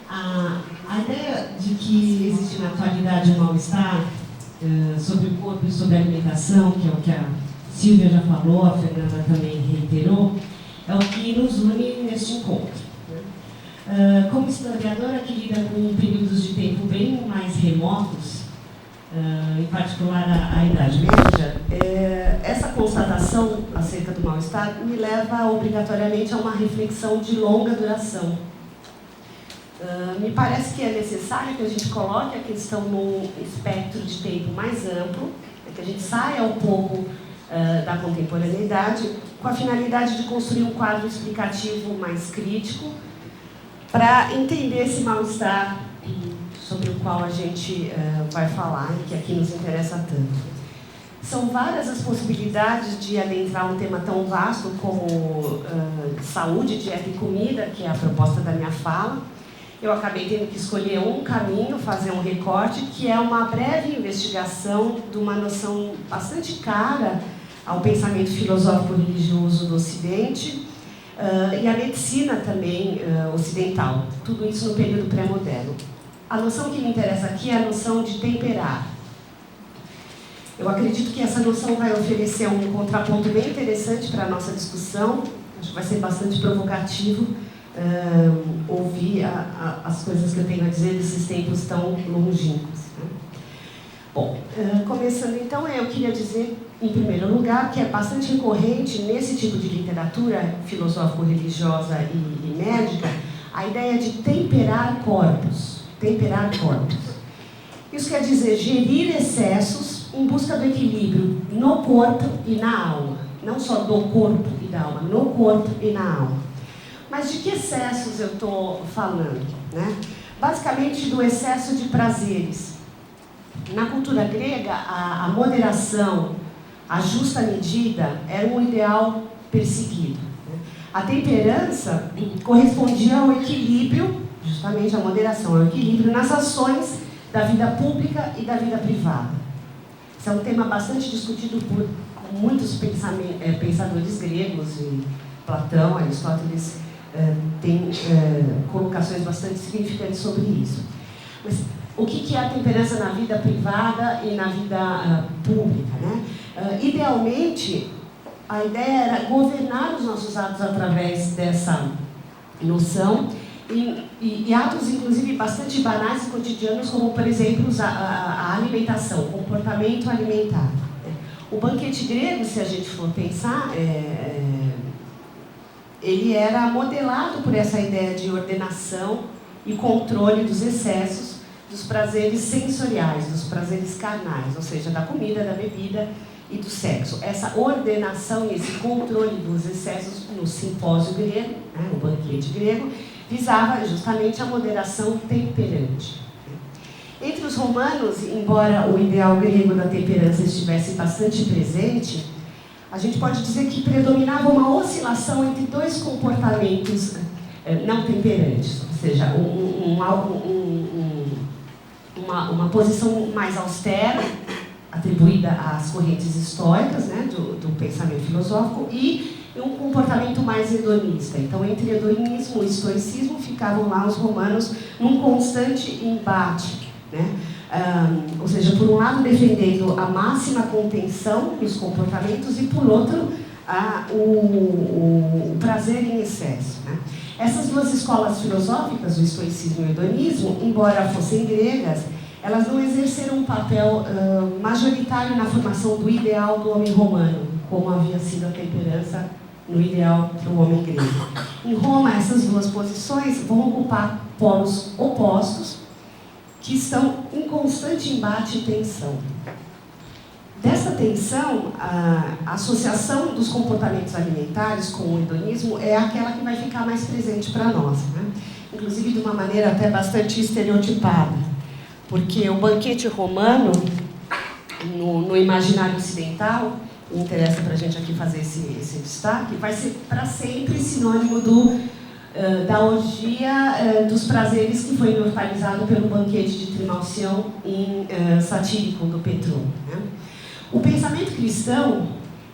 A ideia de que existe na atualidade um mal-estar sobre o corpo e sobre a alimentação, que é o que a Silvia já falou, a Fernanda também reiterou, é o que nos une neste encontro. Como historiadora que lida com períodos de tempo bem mais remotos, em particular a Idade Média, essa constatação acerca do mal-estar me leva obrigatoriamente a uma reflexão de longa duração. Me parece que é necessário que a gente coloque a questão num espectro de tempo mais amplo, que a gente saia um pouco da contemporaneidade, com a finalidade de construir um quadro explicativo mais crítico, para entender esse mal-estar sobre o qual a gente vai falar e que aqui nos interessa tanto. São várias as possibilidades de adentrar um tema tão vasto como saúde, dieta e comida, que é a proposta da minha fala. Eu acabei tendo que escolher um caminho, fazer um recorte, que é uma breve investigação de uma noção bastante cara ao pensamento filosófico-religioso do Ocidente, e a medicina também ocidental, tudo isso no período pré-moderno. A noção que me interessa aqui é a noção de temperar. Eu acredito que essa noção vai oferecer um contraponto bem interessante para a nossa discussão. Acho que vai ser bastante provocativo ouvir as coisas que eu tenho a dizer desses tempos tão longínquos. Bom, começando então, eu queria dizer, em primeiro lugar, que é bastante recorrente nesse tipo de literatura filosófico-religiosa e médica a ideia de temperar corpos. Temperar corpos. Isso quer dizer gerir excessos em busca do equilíbrio no corpo e na alma. Não só do corpo e da alma, no corpo e na alma. Mas de que excessos eu estou falando, né? Basicamente do excesso de prazeres. Na cultura grega, a moderação, a justa medida, era um ideal perseguido. A temperança correspondia ao equilíbrio, justamente a moderação, ao equilíbrio nas ações da vida pública e da vida privada. Esse é um tema bastante discutido por muitos pensadores gregos, e Platão, Aristóteles tem colocações bastante significantes sobre isso. Mas o que é a temperança na vida privada e na vida pública, né? Idealmente, a ideia era governar os nossos atos através dessa noção e atos, inclusive, bastante banais e cotidianos, como, por exemplo, a alimentação, o comportamento alimentar. O banquete grego, se a gente for pensar, ele era modelado por essa ideia de ordenação e controle dos excessos, dos prazeres sensoriais, dos prazeres carnais, ou seja, da comida, da bebida e do sexo. Essa ordenação e esse controle dos excessos no simpósio grego, né, o banquete grego, visava justamente a moderação temperante. Entre os romanos, embora o ideal grego da temperança estivesse bastante presente, a gente pode dizer que predominava uma oscilação entre dois comportamentos não temperantes, ou seja, uma posição mais austera, atribuída às correntes históricas, né, do pensamento filosófico, e um comportamento mais hedonista. Então, entre hedonismo e estoicismo, ficavam lá os romanos num constante embate, né? Ou seja, por um lado defendendo a máxima contenção dos comportamentos e, por outro, o prazer em excesso, né? Essas duas escolas filosóficas, o estoicismo e o hedonismo, embora fossem gregas, elas não exerceram um papel majoritário na formação do ideal do homem romano, como havia sido a temperança no ideal do homem grego. Em Roma, essas duas posições vão ocupar polos opostos, que estão em constante embate e tensão. Dessa tensão, a associação dos comportamentos alimentares com o hedonismo é aquela que vai ficar mais presente para nós, né? Inclusive de uma maneira até bastante estereotipada, porque o banquete romano, no imaginário ocidental, interessa para a gente aqui fazer esse destaque, vai ser para sempre sinônimo da orgia dos prazeres que foi imortalizado pelo banquete de Trimalcion em Satírico, do Petrô, né? O pensamento cristão,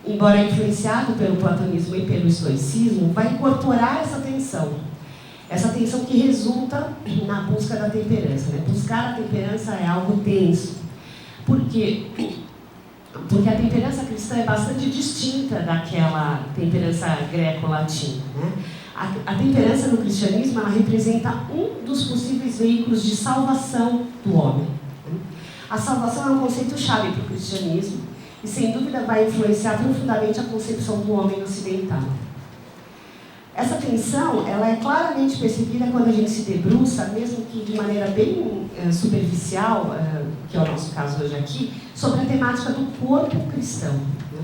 embora influenciado pelo platonismo e pelo estoicismo, vai incorporar essa tensão. Essa tensão que resulta na busca da temperança. Né? Buscar a temperança é algo tenso. Por quê? Porque a temperança cristã é bastante distinta daquela temperança greco-latina. Né? A temperança no cristianismo ela representa um dos possíveis veículos de salvação do homem. A salvação é um conceito-chave para o cristianismo e, sem dúvida, vai influenciar profundamente a concepção do homem ocidental. Essa tensão ela é claramente percebida quando a gente se debruça, mesmo que de maneira bem superficial, que é o nosso caso hoje aqui, sobre a temática do corpo cristão. Né?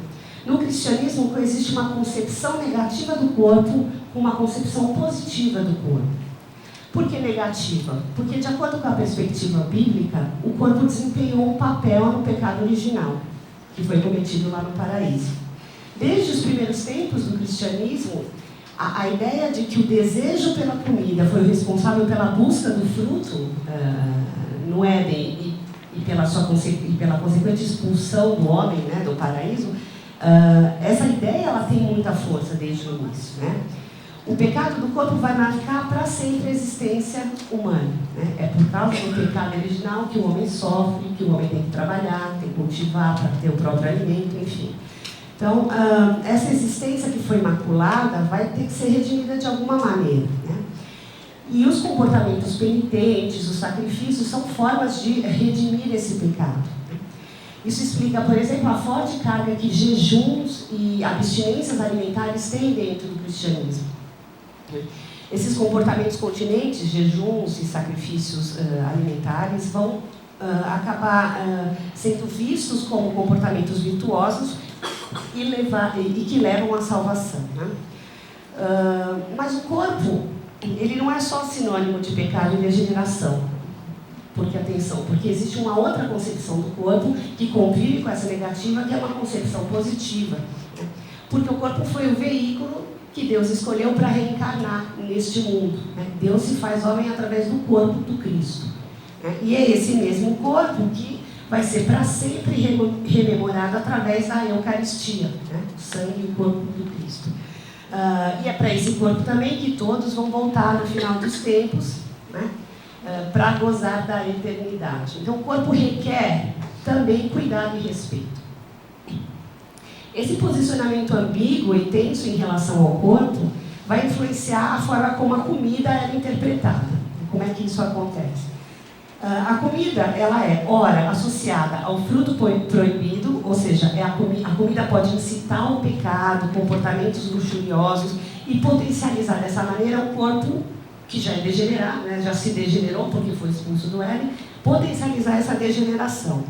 No cristianismo coexiste uma concepção negativa do corpo com uma concepção positiva do corpo. Por que negativa? Porque, de acordo com a perspectiva bíblica, o corpo desempenhou um papel no pecado original, que foi cometido lá no paraíso. Desde os primeiros tempos do cristianismo, a ideia de que o desejo pela comida foi o responsável pela busca do fruto no Éden e pela consequente expulsão do homem, né, do paraíso, essa ideia ela tem muita força desde o início. Né? O pecado do corpo vai marcar para sempre a existência humana. Né? É por causa do pecado original que o homem sofre, que o homem tem que trabalhar, tem que cultivar para ter o próprio alimento, enfim. Então, essa existência que foi maculada vai ter que ser redimida de alguma maneira. Né? E os comportamentos penitentes, os sacrifícios, são formas de redimir esse pecado. Isso explica, por exemplo, a forte carga que jejuns e abstinências alimentares têm dentro do cristianismo. Esses comportamentos continentes, jejuns e sacrifícios alimentares, vão acabar sendo vistos como comportamentos virtuosos e que levam à salvação. Né? Mas o corpo, ele não é só sinônimo de pecado e degeneração. Porque existe uma outra concepção do corpo que convive com essa negativa, que é uma concepção positiva. Né? Porque o corpo foi o veículo que Deus escolheu para reencarnar neste mundo. Né? Deus se faz homem através do corpo do Cristo. Né? E é esse mesmo corpo que vai ser para sempre rememorado através da Eucaristia, né? O sangue e o corpo do Cristo. E é para esse corpo também que todos vão voltar no final dos tempos, né? Para gozar da eternidade. Então, o corpo requer também cuidado e respeito. Esse posicionamento ambíguo e tenso em relação ao corpo vai influenciar a forma como a comida é interpretada. Como é que isso acontece? A comida, ela é, ora, associada ao fruto proibido, ou seja, a comida pode incitar o pecado, comportamentos luxuriosos e potencializar dessa maneira o corpo que já é degenerado, né, já se degenerou porque foi expulso do Éden, potencializar essa degeneração.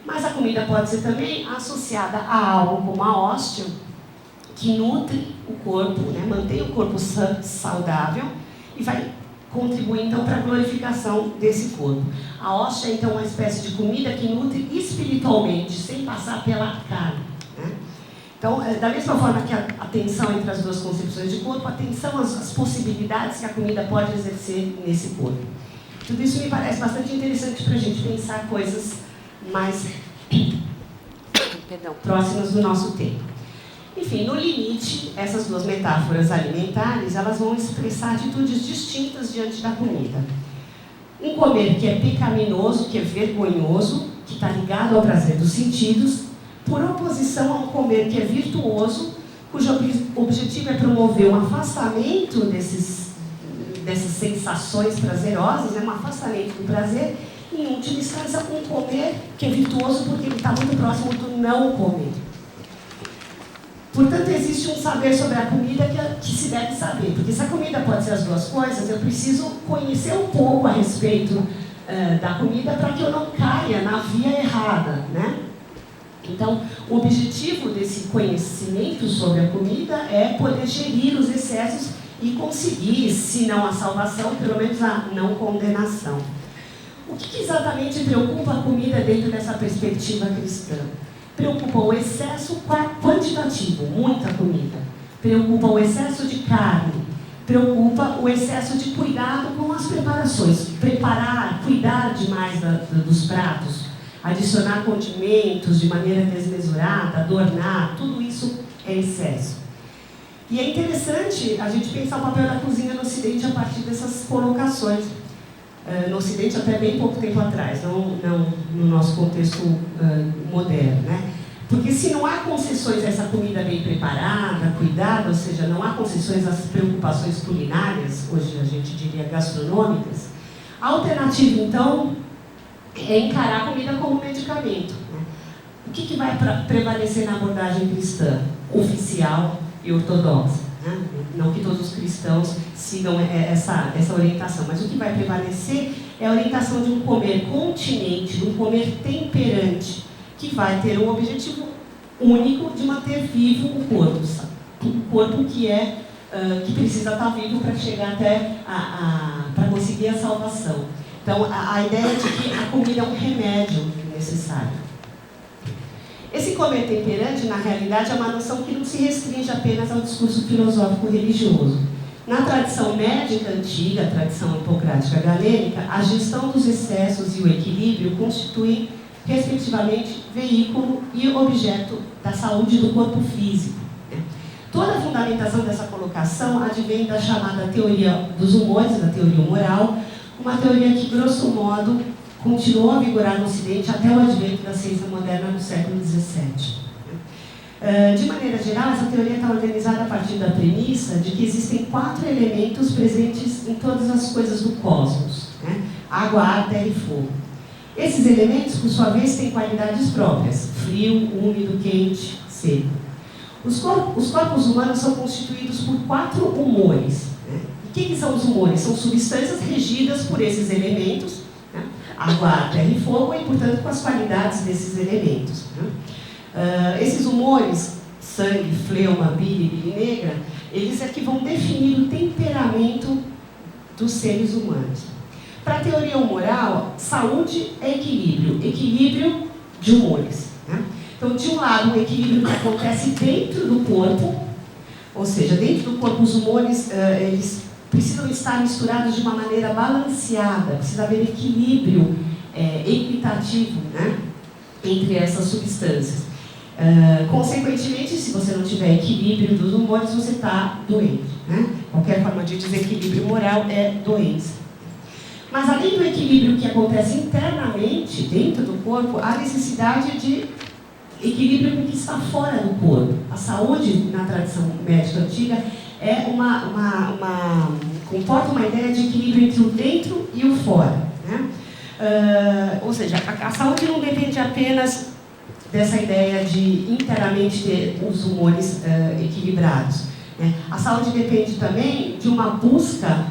Mas a comida pode ser também associada a algo como a hóstia, que nutre o corpo, né, mantém o corpo saudável e vai contribuir então para a glorificação desse corpo. A hóstia é então uma espécie de comida que nutre espiritualmente, sem passar pela carne. Né? Então, da mesma forma que a tensão entre as duas concepções de corpo, a tensão às possibilidades que a comida pode exercer nesse corpo. Tudo isso me parece bastante interessante para a gente pensar coisas mais próximas do nosso tempo. Enfim, no limite, essas duas metáforas alimentares, elas vão expressar atitudes distintas diante da comida. Um comer que é pecaminoso, que é vergonhoso, que está ligado ao prazer dos sentidos, por oposição a um comer que é virtuoso, cujo objetivo é promover um afastamento dessas sensações prazerosas, né? Um afastamento do prazer, e, em última instância, um comer que é virtuoso porque ele está muito próximo do não comer. Portanto, existe um saber sobre a comida que se deve saber, porque se a comida pode ser as duas coisas, eu preciso conhecer um pouco a respeito da comida para que eu não caia na via errada, né? Então, o objetivo desse conhecimento sobre a comida é poder gerir os excessos e conseguir, se não a salvação, pelo menos a não condenação. O que exatamente preocupa a comida dentro dessa perspectiva cristã? Preocupa o excesso quantitativo, muita comida. Preocupa o excesso de carne. Preocupa o excesso de cuidado com as preparações. Preparar, cuidar demais dos pratos. Adicionar condimentos de maneira desmesurada, adornar, tudo isso é excesso. E é interessante a gente pensar o papel da cozinha no Ocidente a partir dessas colocações. No Ocidente até bem pouco tempo atrás, não no nosso contexto moderno, né? Porque se não há concessões a essa comida bem preparada, cuidada, ou seja, não há concessões às preocupações culinárias, hoje a gente diria gastronômicas, a alternativa, então, é encarar a comida como medicamento. Né? O que vai prevalecer na abordagem cristã, oficial e ortodoxa? Né? Não que todos os cristãos sigam essa orientação, mas o que vai prevalecer é a orientação de um comer continente, de um comer temperante, que vai ter um objetivo único de manter vivo o corpo que precisa estar vivo para chegar até para conseguir a salvação. Então, a ideia de que a comida é um remédio necessário. Esse comer temperante, na realidade, é uma noção que não se restringe apenas ao discurso filosófico religioso. Na tradição médica antiga, a tradição hipocrática galênica, a gestão dos excessos e o equilíbrio constituem, respectivamente, veículo e objeto da saúde do corpo físico. Toda a fundamentação dessa colocação advém da chamada teoria dos humores, da teoria moral, uma teoria que, grosso modo, continuou a vigorar no Ocidente até o advento da ciência moderna no século XVII. De maneira geral, essa teoria está organizada a partir da premissa de que existem 4 elementos presentes em todas as coisas do cosmos, né? Água, ar, terra e fogo. Esses elementos, por sua vez, têm qualidades próprias: frio, úmido, quente, seco. Os corpos humanos são constituídos por 4 humores. Né? O que são os humores? São substâncias regidas por esses elementos, né? Água, ar, terra e fogo, e, portanto, com as qualidades desses elementos. Né? Esses humores, sangue, fleuma, bile negra, eles é que vão definir o temperamento dos seres humanos. Para a teoria humoral, saúde é equilíbrio de humores. Né? Então, de um lado, um equilíbrio que acontece dentro do corpo, ou seja, dentro do corpo os humores, eles precisam estar misturados de uma maneira balanceada, precisa haver equilíbrio equitativo, né, entre essas substâncias. Consequentemente, se você não tiver equilíbrio dos humores, você está doente. Né? Qualquer forma de desequilíbrio moral é doença. Mas além do equilíbrio que acontece internamente, dentro do corpo, há necessidade de equilíbrio com o que está fora do corpo. A saúde, na tradição médica antiga, comporta uma ideia de equilíbrio entre o dentro e o fora. Né? Ou seja, a saúde não depende apenas dessa ideia de inteiramente ter os humores equilibrados. Né? A saúde depende também de uma busca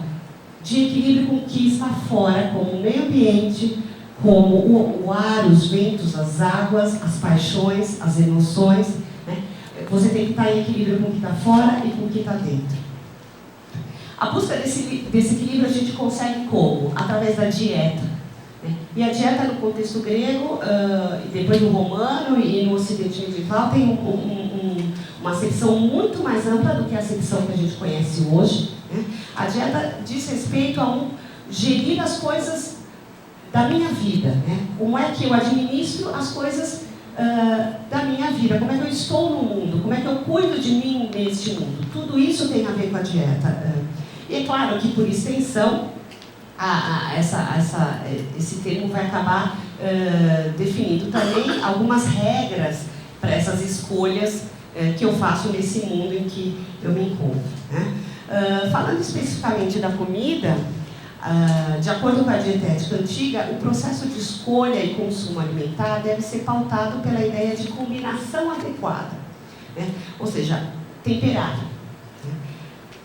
de equilíbrio com o que está fora, como o meio ambiente, como o ar, os ventos, as águas, as paixões, as emoções. Né? Você tem que estar em equilíbrio com o que está fora e com o que está dentro. A busca desse equilíbrio a gente consegue como? Através da dieta. Né? E a dieta no contexto grego, e depois no romano e no ocidente medieval, tem uma acepção muito mais ampla do que a acepção que a gente conhece hoje. Né? A dieta diz respeito a gerir as coisas da minha vida, né? Como é que eu administro as coisas da minha vida, como é que eu estou no mundo, como é que eu cuido de mim neste mundo. Tudo isso tem a ver com a dieta. E é claro que, por extensão, esse termo vai acabar definindo também algumas regras para essas escolhas que eu faço nesse mundo em que eu me encontro. Né? Falando especificamente da comida, de acordo com a dietética antiga, o processo de escolha e consumo alimentar deve ser pautado pela ideia de combinação adequada, né? Ou seja, temperar.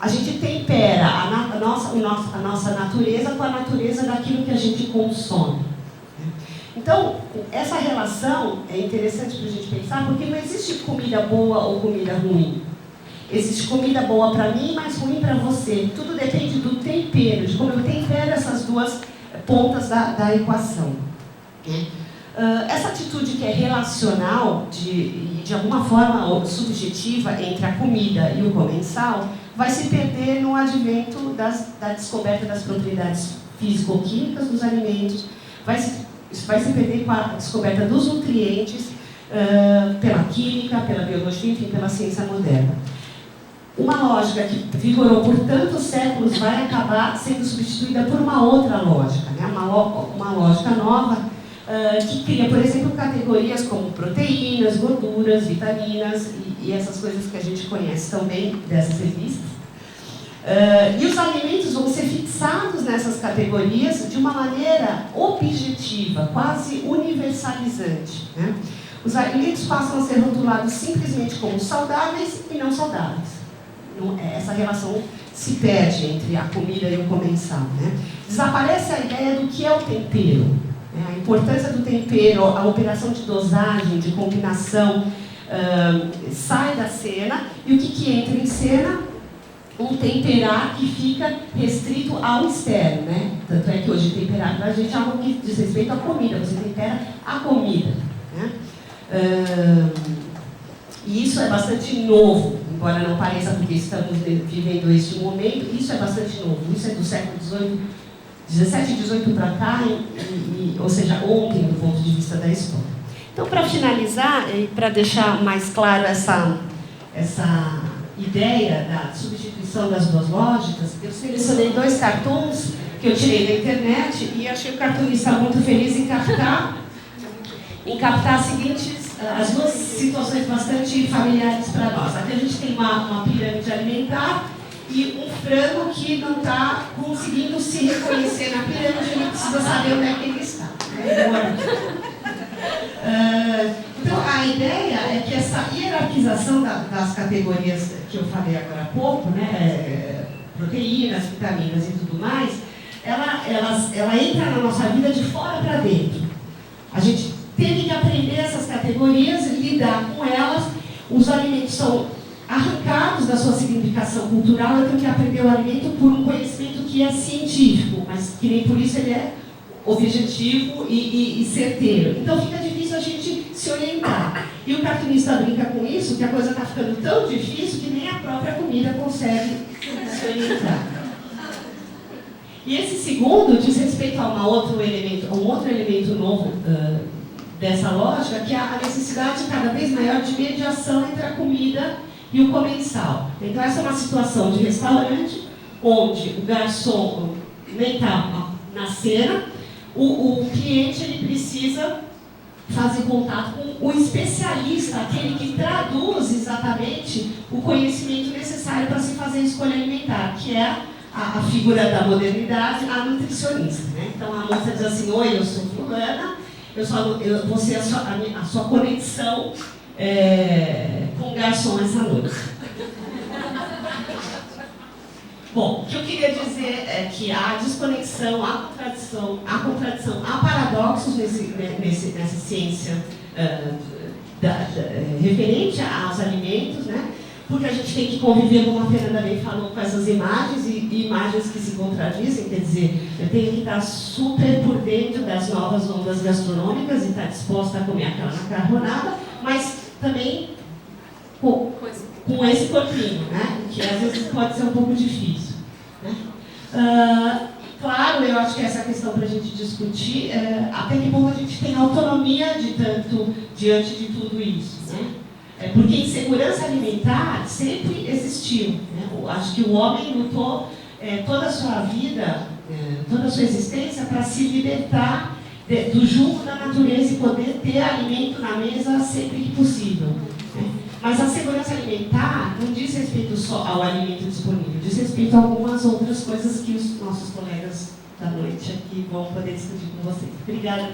A gente tempera a nossa natureza com a natureza daquilo que a gente consome. Então, essa relação é interessante para a gente pensar, porque não existe comida boa ou comida ruim. Existe comida boa para mim, mas ruim para você. Tudo depende do tempero, de como eu tempero essas duas pontas da equação. Essa atitude que é relacional, de alguma forma subjetiva, entre a comida e o comensal, vai se perder no advento da descoberta das propriedades físico-químicas dos alimentos, vai se perder com a descoberta dos nutrientes, pela química, pela biologia, enfim, pela ciência moderna. uma lógica que vigorou por tantos séculos vai acabar sendo substituída por uma outra lógica, né? Uma lógica nova, que cria, por exemplo, categorias como proteínas, gorduras, vitaminas e essas coisas que a gente conhece também dessas revistas. E os alimentos vão ser fixados nessas categorias de uma maneira objetiva, quase universalizante, né? Os alimentos passam a ser rotulados simplesmente como saudáveis e não saudáveis. Essa relação se perde entre a comida e o comensal, né? Desaparece a ideia do que é o tempero, né? A importância do tempero, a operação de dosagem, de combinação, sai da cena, e o que entra em cena? Um temperar que fica restrito ao externo, né? Tanto é que hoje temperar para a gente é algo que diz respeito à comida, você tempera a comida, né? E isso é bastante novo, embora não pareça, porque estamos vivendo este momento, isso é bastante novo. Isso é do século XVIII, 17 e 18 para cá, ou seja, ontem, do ponto de vista da história. Então, para finalizar, e para deixar mais claro essa ideia da substituição das duas lógicas, eu selecionei 2 cartoons que eu tirei da internet e achei o cartunista muito feliz em captar as duas situações bastante familiares para nós. Aqui a gente tem uma pirâmide alimentar e um frango que não está conseguindo se reconhecer na pirâmide, ele precisa saber onde é que ele está. Então, a ideia é que essa hierarquização das categorias que eu falei agora há pouco, né, proteínas, vitaminas e tudo mais, ela entra na nossa vida de fora para dentro. A gente teve que aprender essas categorias, lidar com elas. Os alimentos são arrancados da sua significação cultural. Eu tenho que aprender o alimento por um conhecimento que é científico, mas que nem por isso ele é objetivo e certeiro. Então fica difícil a gente se orientar. E o cartunista brinca com isso, que a coisa está ficando tão difícil que nem a própria comida consegue se orientar. E esse segundo diz respeito a um outro elemento novo dessa lógica, que é a necessidade cada vez maior de mediação entre a comida e o comensal. Então essa é uma situação de restaurante, onde o garçom está na cena, o cliente ele precisa fazer contato com o especialista, aquele que traduz exatamente o conhecimento necessário para se fazer a escolha alimentar, que é a figura da modernidade, a nutricionista, né? Então a moça diz assim: oi, eu sou fulana, eu vou ser a sua conexão com o garçom essa noite. Bom, o que eu queria dizer é que há desconexão, há contradição, há paradoxos nessa ciência referente aos alimentos, né? Porque a gente tem que conviver, como a Fernanda bem falou, com essas imagens e imagens que se contradizem. Quer dizer, eu tenho que estar super por dentro das novas ondas gastronômicas e estar disposta a comer aquela macarronada, mas também com esse corpinho, né? Que às vezes pode ser um pouco difícil, né? Claro, eu acho que essa questão para a gente discutir, até que ponto a gente tem autonomia diante de tudo isso, né? Porque insegurança alimentar sempre existiu, né? Eu acho que o homem lutou toda a sua vida, toda a sua existência para se libertar do jugo da natureza e poder ter alimento na mesa sempre que possível, né? Mas a segurança alimentar não diz respeito só ao alimento disponível, diz respeito a algumas outras coisas que os nossos colegas da noite aqui vão poder discutir com vocês. Obrigada.